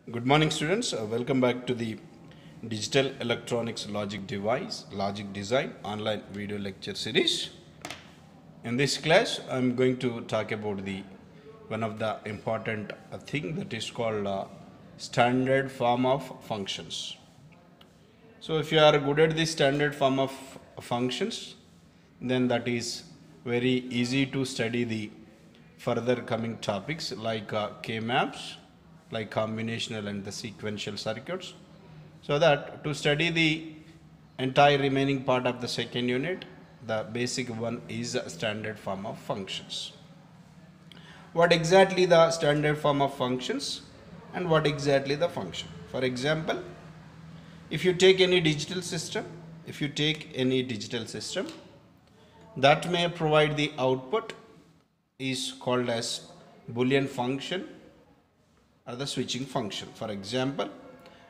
Good morning, students. Welcome back to the Digital Electronics Logic Design online video lecture series. In this class, I'm going to talk about the one of the important thing that is called standard form of functions. So, if you are good at the standard form of functions, then that is very easy to study the further coming topics like K-maps, like combinational and the sequential circuits. So that to study the entire remaining part of the second unit, the basic one is a standard form of functions. What exactly the standard form of functions and what exactly the function? For example, if you take any digital system, that may provide the output is called as Boolean function or the switching function. For example,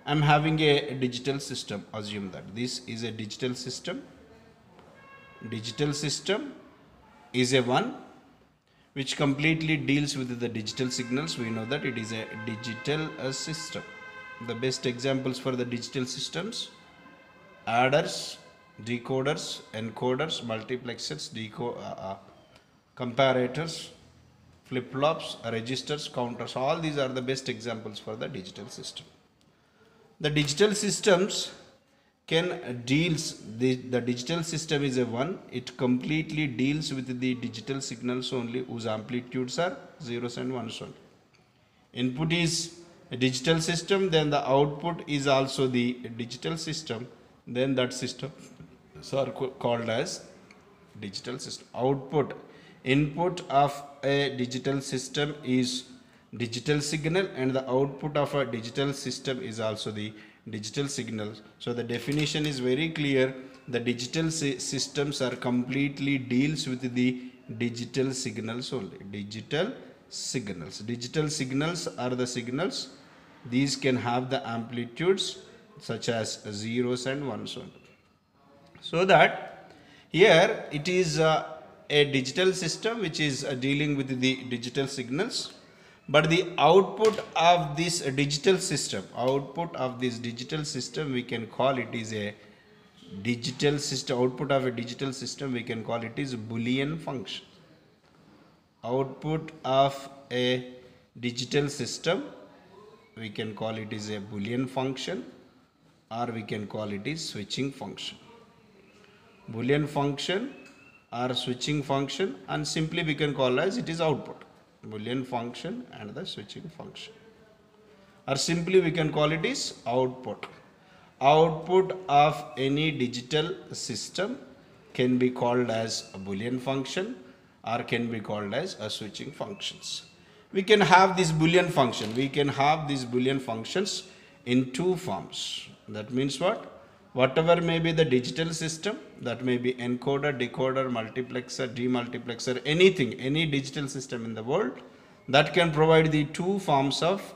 I'm having a digital system. Assume that this is a digital system. Digital system is a one which completely deals with the digital signals. We know that it is a digital system. The best examples for the digital systems: adders, decoders, encoders, multiplexers, comparators, flip-flops, registers, counters. All these are the best examples for the digital system. The digital systems can deals the digital system is a one. It completely deals with the digital signals only whose amplitudes are zeros and ones only. Input is a digital system, then the output is also the digital system, then that system are called as digital system. Input of a digital system is digital signal, and the output of a digital system is also the digital signal. So the definition is very clear. The digital systems are completely deals with the digital signals only. Digital signals are the signals. These can have the amplitudes such as zeros and ones only. So that here it is a digital system which is dealing with the digital signals, but the output of this digital system, we can call it is a digital system. Output of a digital system we can call it is Boolean function. Output of a digital system we can call it is a Boolean function, or we can call it is switching function. Boolean function or switching function, and simply we can call as it is output. Boolean function and the switching function, or simply we can call it is output. Output of any digital system can be called as a Boolean function or can be called as a switching functions. We can have this Boolean function. We can have these Boolean functions in two forms. That means what? Whatever may be the digital system, that may be encoder, decoder, multiplexer, demultiplexer, anything, any digital system in the world, that can provide the two forms of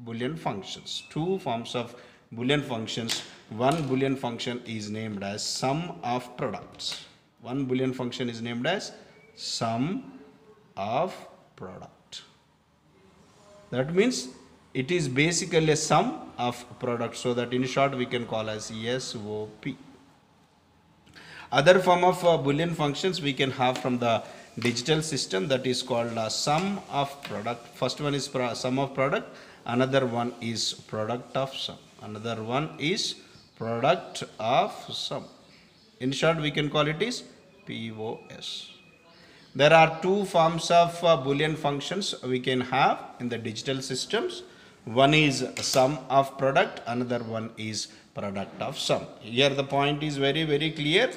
Boolean functions. Two forms of Boolean functions. One Boolean function is named as sum of products. One Boolean function is named as sum of product. That means it is basically a sum of products, so that in short we can call as SOP. Other form of Boolean functions we can have from the digital system, that is called sum of product. First one is sum of product, another one is product of sum. Another one is product of sum. In short we can call it is POS. There are two forms of Boolean functions we can have in the digital systems. One is sum of product, another one is product of sum. Here the point is very, very clear.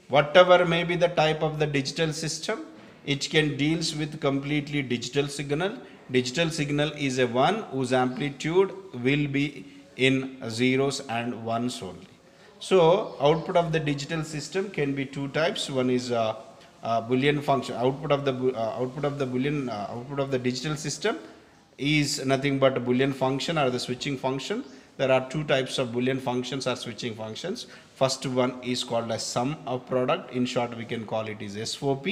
Whatever may be the type of the digital system, it can deals with completely digital signal. Digital signal is a one whose amplitude will be in zeros and ones only. So output of the digital system can be two types. One is Boolean function. Output of the digital system is nothing but a Boolean function or the switching function. There are two types of Boolean functions or switching functions. First one is called as sum of product. In short we can call it is SOP.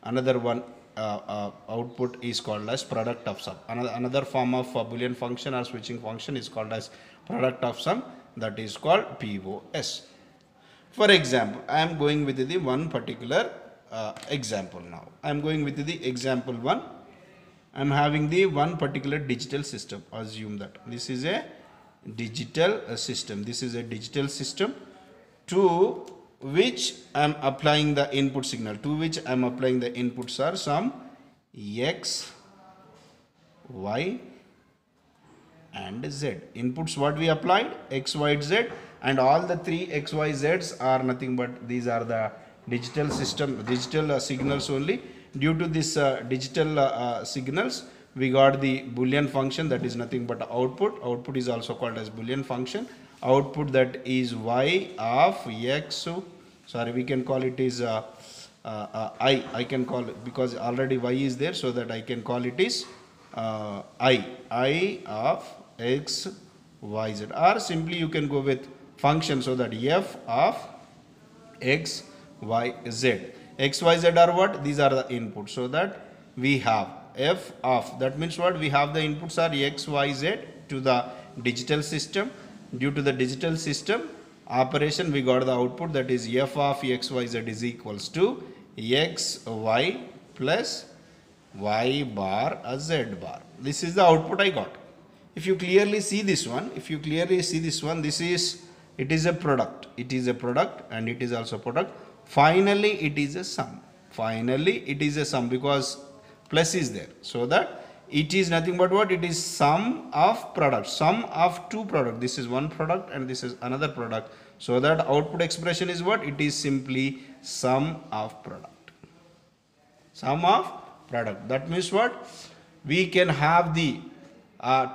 Another one output is called as product of sum. Another form of Boolean function or switching function is called as product of sum, that is called POS. For example, I am going with the one particular example now. I am going with the example 1. I am having the one particular digital system. Assume that this is a digital system. This is a digital system to which I am applying the input signal. To which I am applying the inputs are some X, Y and Z. Inputs what we applied? X, Y, Z, and all the three X, Y, Z's are nothing but these are the digital system, digital signals only. Due to this digital signals, we got the Boolean function, that is nothing but output. Output is also called as Boolean function. Output that is Y of X, sorry, we can call it is I can call it, because already Y is there, so that I can call it is I of X, Y, Z, or simply you can go with function, so that F of X, Y, Z. X, Y, Z are what? These are the inputs. So that we have F of, that means what? We have the inputs are X, Y, Z to the digital system. Due to the digital system operation, we got the output, that is F of X, Y, Z is equals to X, Y plus Y bar, Z bar. This is the output I got. If you clearly see this one, this is, it is a product. It is a product and it is also product. Finally, it is a sum. Finally, it is a sum because plus is there. So that it is nothing but what? It is sum of products. Sum of two products. This is one product and this is another product. So that output expression is what? It is simply sum of product. Sum of product. That means what? We can have the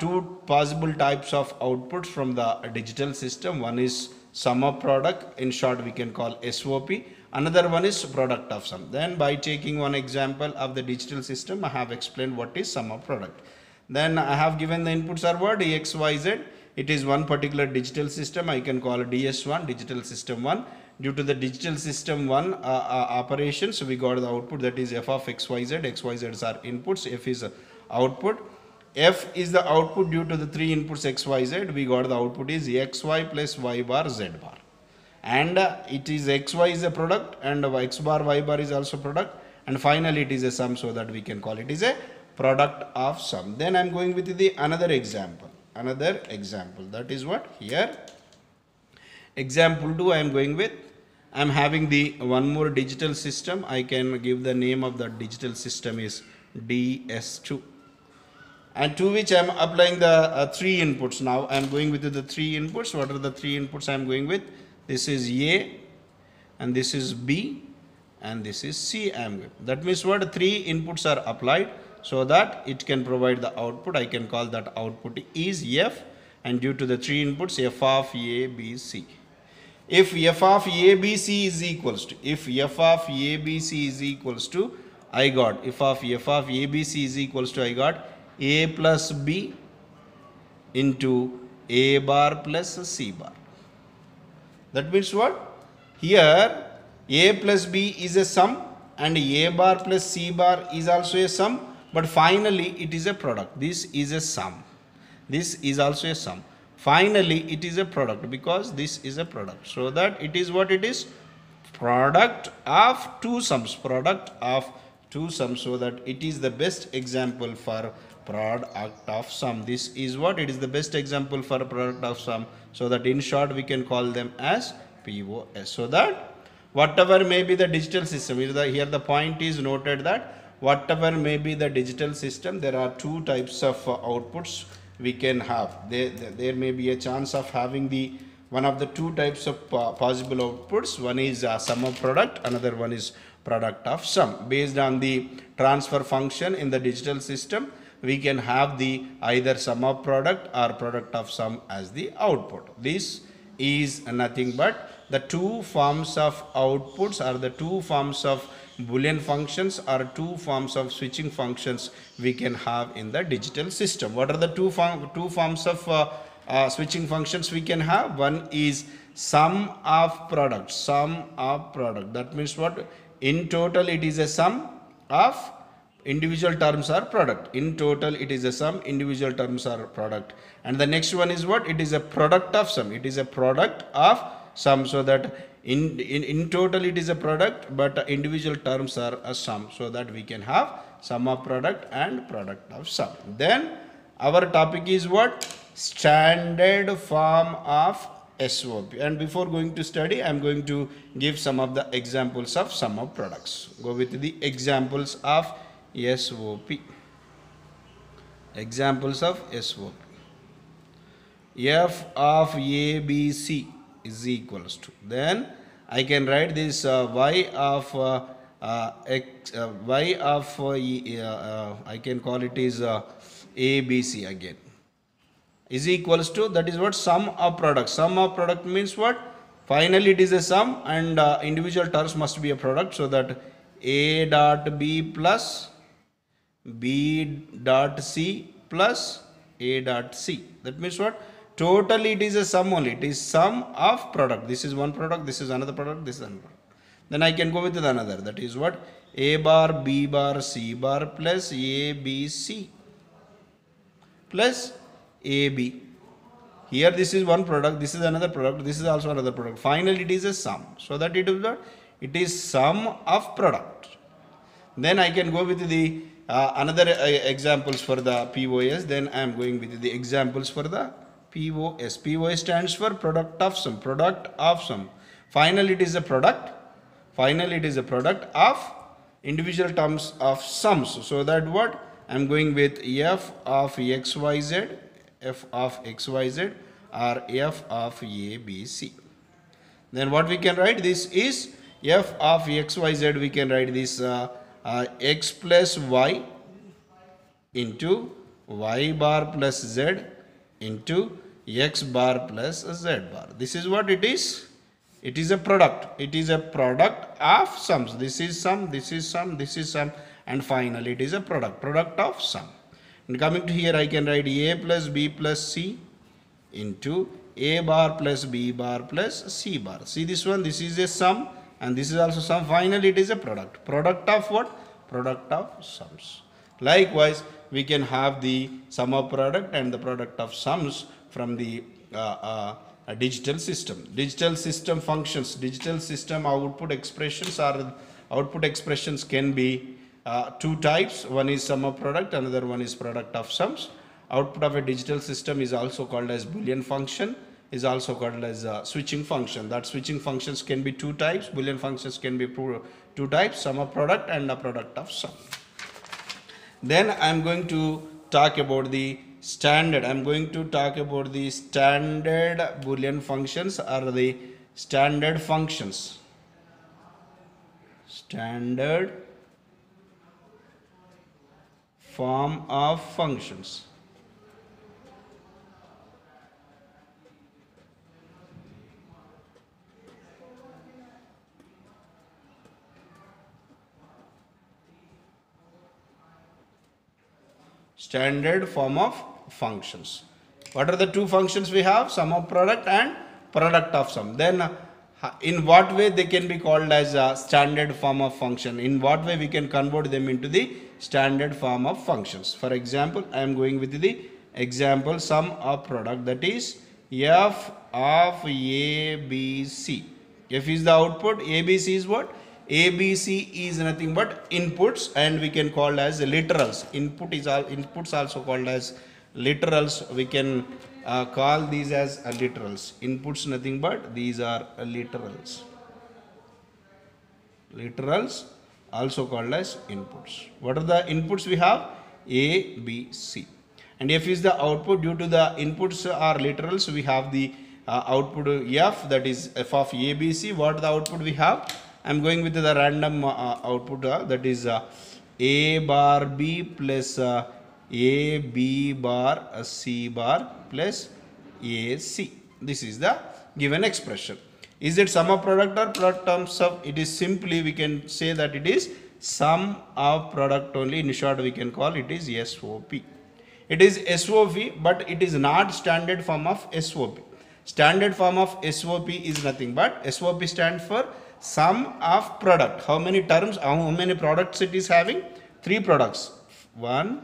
two possible types of outputs from the digital system. One is sum of product. In short, we can call SOP. Another one is product of sum. Then by taking one example of the digital system, I have explained what is sum of product. Then I have given the inputs are what? X, Y, Z. It is one particular digital system. I can call it DS1, digital system 1. Due to the digital system 1 operations, we got the output, that is F of X, Y, Z. X, Y, Z are inputs. F is output. F is the output due to the three inputs X, Y, Z. We got the output is X, Y plus Y bar, Z bar. And it is X, Y is a product and X bar, Y bar is also product. And finally it is a sum, so that we can call it is a product of sum. Then I am going with the another example. Another example, that is what? Here. Example 2 I am going with. I am having the one more digital system. I can give the name of the digital system is DS2. And to which I am applying the three inputs. Now I am going with the three inputs. What are the three inputs I am going with? This is A and this is B and this is C. I am going. That means what? Three inputs are applied so that it can provide the output. I can call that output is F, and due to the three inputs F of A, B, C. If F of A, B, C is equals to, I got, if of A, B, C is equals to, I got A plus B into A bar plus C bar. That means what? Here A plus B is a sum and A bar plus C bar is also a sum, but finally it is a product. This is a sum. This is also a sum. Finally it is a product because this is a product. So that it is what it is? Product of two sums. Product of two sums. So that it is the best example for product of sum. This is what? It is the best example for product of sum. So that in short we can call them as POS. So that whatever may be the digital system, here the point is noted that whatever may be the digital system, there are two types of outputs we can have. There may be a chance of having the one of the two types of possible outputs. One is sum of product, another one is product of sum. Based on the transfer function in the digital system, we can have the either sum of product or product of sum as the output. This is nothing but the two forms of outputs or the two forms of Boolean functions or two forms of switching functions we can have in the digital system. What are the two forms of switching functions we can have? One is sum of product. Sum of product. That means what? In total it is a sum of Individual terms are product. In total it is a sum, individual terms are product. And the next one is what? It is a product of sum. It is a product of sum, so that in total it is a product, but individual terms are a sum, so that we can have sum of product and product of sum. Then our topic is what? Standard form of SOP. And before going to study, I am going to give some of the examples of sum of products. Go with the examples of SOP. Examples of SOP. F of A, B, C is equals to. Then I can write this y of I can call it is A, B, C again, is equals to, that is what? Sum of product. Sum of product means what? Finally it is a sum, and individual terms must be a product, so that A dot B plus B dot C plus A dot C. That means what? Totally it is a sum only. It is sum of product. This is one product, this is another product, this is another product. Then I can go with another. That is what? A bar, B bar, C bar plus A, B, C plus AB. Here this is one product, this is another product, this is also another product. Finally it is a sum. So that it is what? It is sum of product. Then I can go with the another examples for the POS. Then I am going with the examples for the POS. POS stands for product of sum. Product of sum. Finally it is a product. Finally it is a product of individual terms of sums. So that what? I am going with F of XYZ, F of XYZ, or F of ABC. Then what we can write? This is F of XYZ. We can write this X plus Y into Y bar plus Z into X bar plus Z bar. This is what it is. It is a product. It is a product of sums. This is sum, this is sum, this is sum, and finally it is a product. Product of sum. And coming to here, I can write A plus B plus C into A bar plus B bar plus C bar. See this one? This is a sum, and this is also sum. Finally it is a product. Product of what? Product of sums. Likewise, we can have the sum of product and the product of sums from the digital system. Digital system functions. Digital system output expressions can be two types. One is sum of product, another one is product of sums. Output of a digital system is also called as Boolean function, is also called as switching function. That switching functions can be two types. Boolean functions can be two types, sum of product and a product of sum. Then I am going to talk about the standard. I am going to talk about the standard Boolean functions, or the standard functions. Standard form of functions. Standard form of functions. What are the two functions we have? Sum of product and product of sum. Then in what way they can be called as a standard form of function? In what way we can convert them into the standard form of functions? For example, I am going with the example sum of product, that is F of ABC. F is the output, ABC is what? ABC is nothing but inputs, and we can call as literals. Inputs also called as literals. We can call these as literals. Inputs nothing but these are literals. Literals also called as inputs. What are the inputs we have? A, B, C. And F is the output. Due to the inputs are literals, we have the output F, that is F of A, B, C. What the output we have? I am going with the random output, that is A bar B plus A B bar C bar plus A C. This is the given expression. Is it sum of product or product terms of? It is simply, we can say that it is sum of product only. In short, we can call it is SOP. It is SOP, but it is not standard form of SOP. Standard form of SOP is nothing but, SOP stands for sum of product. How many terms, how many products it is having? three products. 1,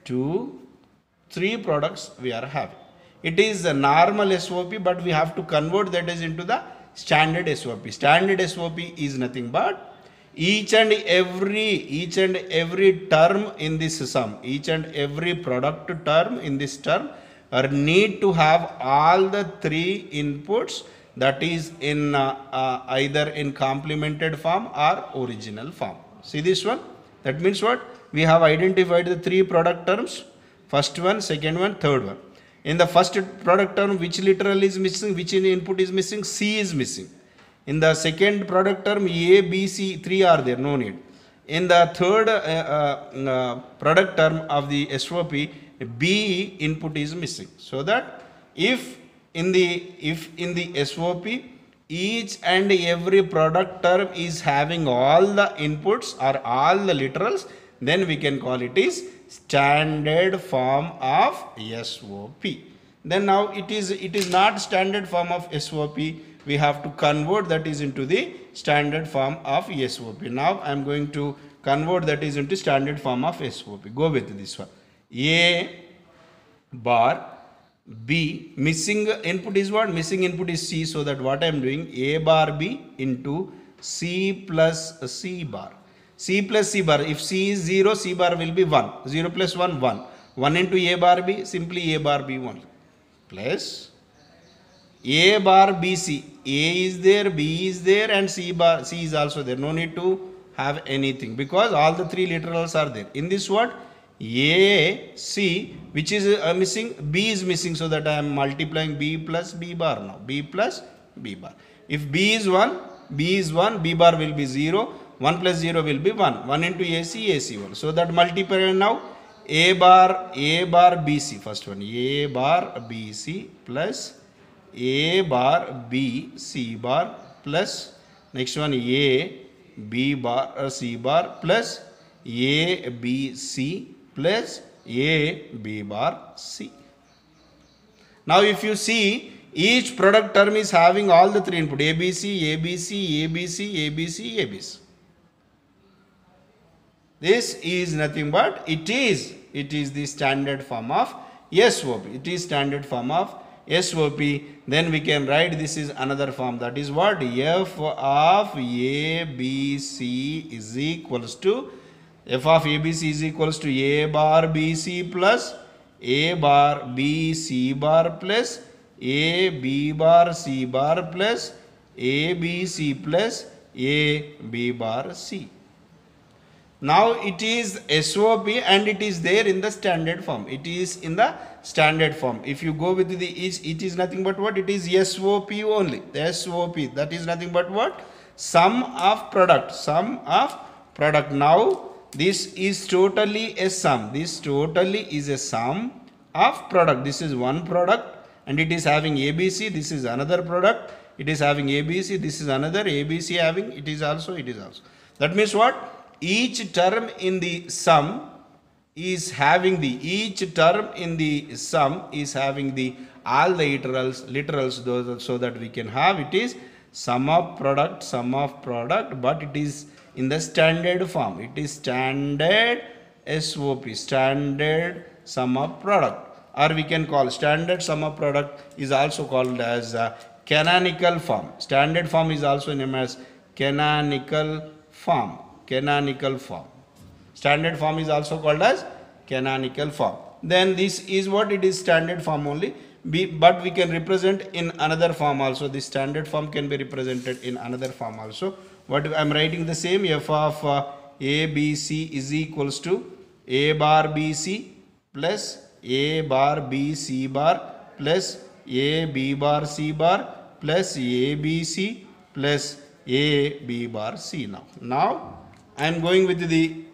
2, 3 products we are having. It is a normal SOP, but we have to convert that is into the standard SOP. Standard SOP is nothing but each and every term in this sum, each and every product term in this term are need to have all the three inputs, that is in either in complemented form or original form. See this one? That means what? We have identified the three product terms. First one, second one, third one. In the first product term, which literal is missing, which input is missing? C is missing. In the second product term, A, B, C, 3 are there, no need. In the third product term of the SOP, B input is missing. So that if in the SOP, each and every product term is having all the inputs or all the literals, then we can call it is standard form of SOP. Then now it is not standard form of SOP. We have to convert that is into the standard form of SOP. Now I am going to convert that is into standard form of SOP. Go with this one. A bar B, missing input is what? Missing input is C. So that what I am doing, A bar B into C plus C bar. C plus C bar. If C is 0, C bar will be 1. 0 plus 1, 1. 1 into A bar B, simply A bar B 1. Plus A bar BC. A is there, B is there, and C is also there. No need to have anything because all the three literals are there. In this what? A, C, which is missing, B is missing, so that I am multiplying B plus B bar now. B plus B bar. If B is 1, B is 1, B bar will be 0. 1 plus 0 will be 1. 1 into AC, AC 1. So that multiply now A bar BC. First one, A bar BC plus A bar B C bar plus next one A B bar C bar plus A B C plus A B bar C. Now if you see, each product term is having all the three input ABC, ABC, ABC, ABC, ABC. This is nothing but it is the standard form of SOP. It is standard form of SOP. Then we can write this is another form, that is what? F of ABC is equals to F of ABC is equals to A bar BC plus A bar BC bar plus A B bar C bar plus A B C plus A B bar C. Now it is SOP and it is there in the standard form. It is in the standard form. If you go with the it is nothing but what? It is SOP only. The SOP, that is nothing but what? Sum of product. Sum of product. Now this is totally a sum. This totally is a sum of product. This is one product and it is having ABC. This is another product. It is having ABC. This is another ABC having. It is also. That means what? Each term in the sum is having all the literals those, so that we can have it is sum of product, but it is in the standard form. It is standard SOP, standard sum of product, or we can call standard sum of product is also called as canonical form. Standard form is also named as canonical form. Standard form is also called as canonical form. Then this is what? It is standard form only, but we can represent in another form also. This standard form can be represented in another form also. What I am writing the same, F of ABC is equals to A bar BC plus A bar BC bar plus A B bar C bar plus A B C plus A B bar C. Now I am going with the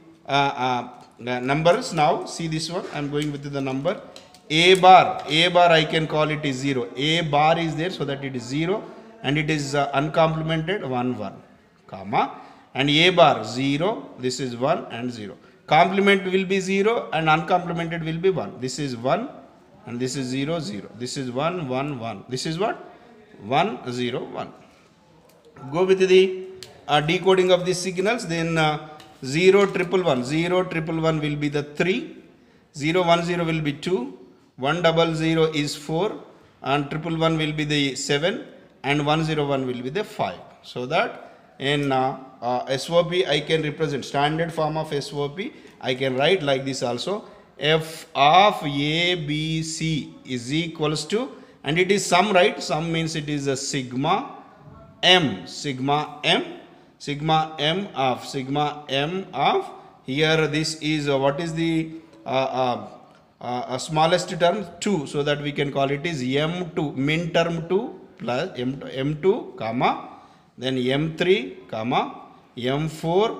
numbers. Now see this one, I am going with the number A bar I can call it is 0. A bar is there, so that it is 0 and it is uncomplemented 1 1 comma, and A bar 0, this is 1 and 0. Complement will be 0 and uncomplemented will be 1. This is 1 and this is 0 0. This is 1 1 1. This is what? 1 0 1. Go with the decoding of these signals. Then 0 triple 1, 0 triple 1 will be the 3, 0 1 0 will be 2, 1 double 0 is 4, and triple 1 will be the 7, and 101 will be the 5. So that in SOP I can represent standard form of SOP. I can write like this also. F of A, B, C is equals to, and it is sum, right? Sum means it is a sigma M, sigma M of, here this is what is the smallest term? 2, so that we can call it is M2, min term 2 plus M2, comma, then M3, comma, M4,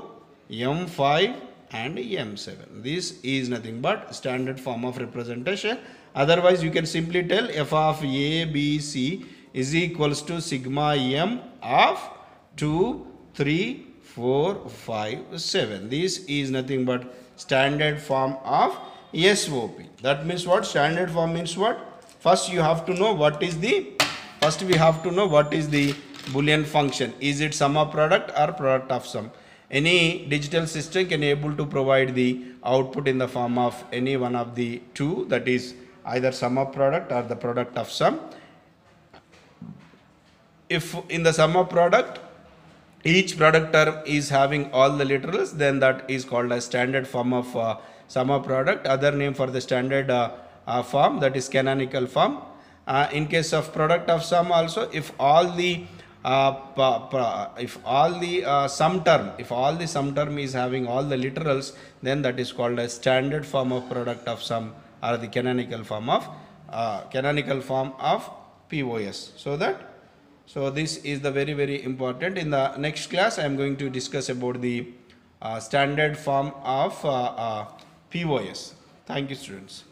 M5 and M7. This is nothing but standard form of representation. Otherwise you can simply tell f of A, B, C is equals to sigma M of 2, 3, 4, 5, 7. This is nothing but standard form of SOP. That means what? Standard form means what? First you have to know what is the, first we have to know what is the Boolean function. Is it sum of product or product of sum? Any digital system can able to provide the output in the form of any one of the two, that is either sum of product or the product of sum. If in the sum of product each product term is having all the literals, then that is called as standard form of sum of product. Other name for the standard form, that is canonical form. In case of product of sum also, if all the sum term is having all the literals, then that is called as standard form of product of sum, or the canonical form of POS. So this is the very, very important. In the next class I am going to discuss about the standard form of POS. Thank you, students.